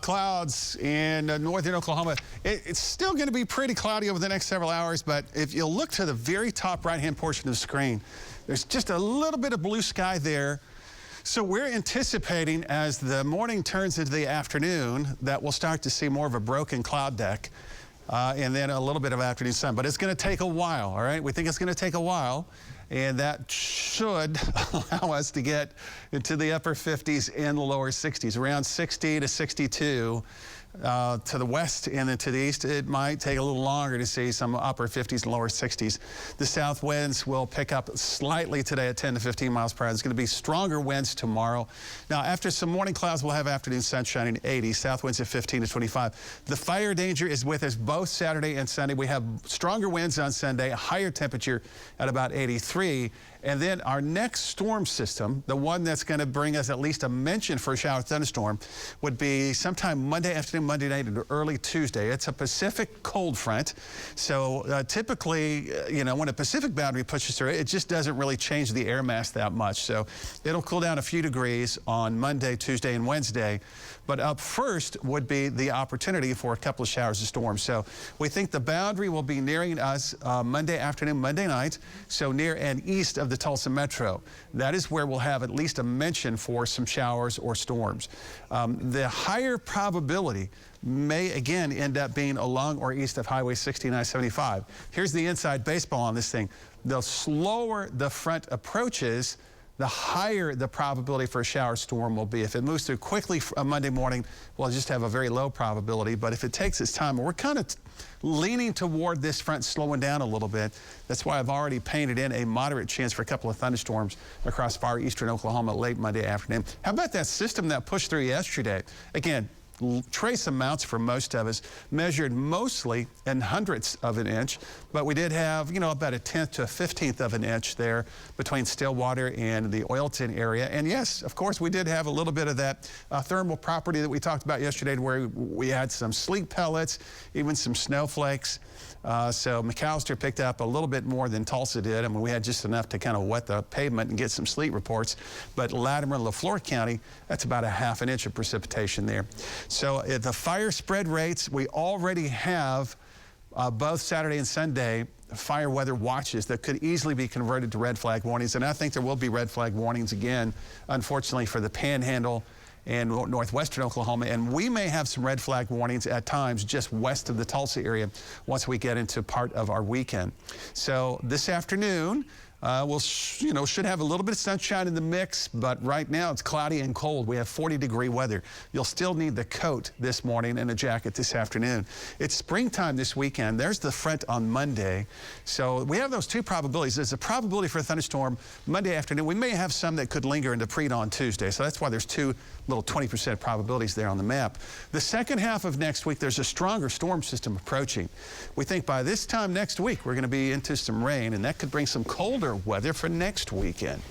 Clouds in northern Oklahoma. It's still going to be pretty cloudy over the next several hours, but if you look to the very top right-hand portion of the screen, there's just a little bit of blue sky there. So we're anticipating as the morning turns into the afternoon that we'll start to see more of a broken cloud deck and then a little bit of afternoon sun. But it's going to take a while, all right? We think it's going to take a while, and that should allow us to get into the upper 50s and the lower 60s, around 60 to 62 to the west, and then to the east it might take a little longer to see some upper 50s and lower 60s. The south winds will pick up slightly today at 10 to 15 miles per hour. There's going to be stronger winds tomorrow. Now, after some morning clouds, we'll have afternoon sunshine in 80, south winds at 15 to 25. The fire danger is with us both Saturday and Sunday. We have stronger winds on Sunday, a higher temperature at about 83. And then our next storm system, the one that's going to bring us at least a mention for a shower thunderstorm, would be sometime Monday afternoon, Monday night, and early Tuesday. It's a Pacific cold front. So typically, when a Pacific boundary pushes through, it just doesn't really change the air mass that much. So it'll cool down a few degrees on Monday, Tuesday, and Wednesday. But up first would be the opportunity for a couple of showers of storms. So we think the boundary will be nearing us Monday afternoon, Monday night, so near and east of the Tulsa Metro. That is where we'll have at least a mention for some showers or storms. The higher probability may again end up being along or east of Highway 6975. Here's the inside baseball on this thing. The slower the front approaches, the higher the probability for a shower storm will be. If it moves through quickly Monday morning, we'll just have a very low probability. But if it takes its time, we're kind of leaning toward this front slowing down a little bit. That's why I've already painted in a moderate chance for a couple of thunderstorms across far eastern Oklahoma late Monday afternoon. How about that system that pushed through yesterday? Again, trace amounts for most of us, measured mostly in hundredths of an inch, but we did have, about a 10th to a 15th of an inch there between Stillwater and the Oilton area. And yes, of course, we did have a little bit of that thermal property that we talked about yesterday, where we had some sleet pellets, even some snowflakes. So McAllister picked up a little bit more than Tulsa did. I mean, we had just enough to kind of wet the pavement and get some sleet reports. But Latimer and LaFleur County, that's about a ½ inch of precipitation there. So the fire spread rates, we already have both Saturday and Sunday fire weather watches that could easily be converted to red flag warnings. And I think there will be red flag warnings again, unfortunately, for the Panhandle and northwestern Oklahoma. And we may have some red flag warnings at times just west of the Tulsa area once we get into part of our weekend. So this afternoon, we'll should have a little bit of sunshine in the mix, but right now it's cloudy and cold. We have 40-degree weather. You'll still need the coat this morning and a jacket this afternoon. It's springtime this weekend. There's the front on Monday. So we have those two probabilities. There's a probability for a thunderstorm Monday afternoon. We may have some that could linger into pre-dawn Tuesday. So that's why there's two little 20% probabilities there on the map. The second half of next week, there's a stronger storm system approaching. We think by this time next week, we're going to be into some rain, and that could bring some colder weather for next weekend.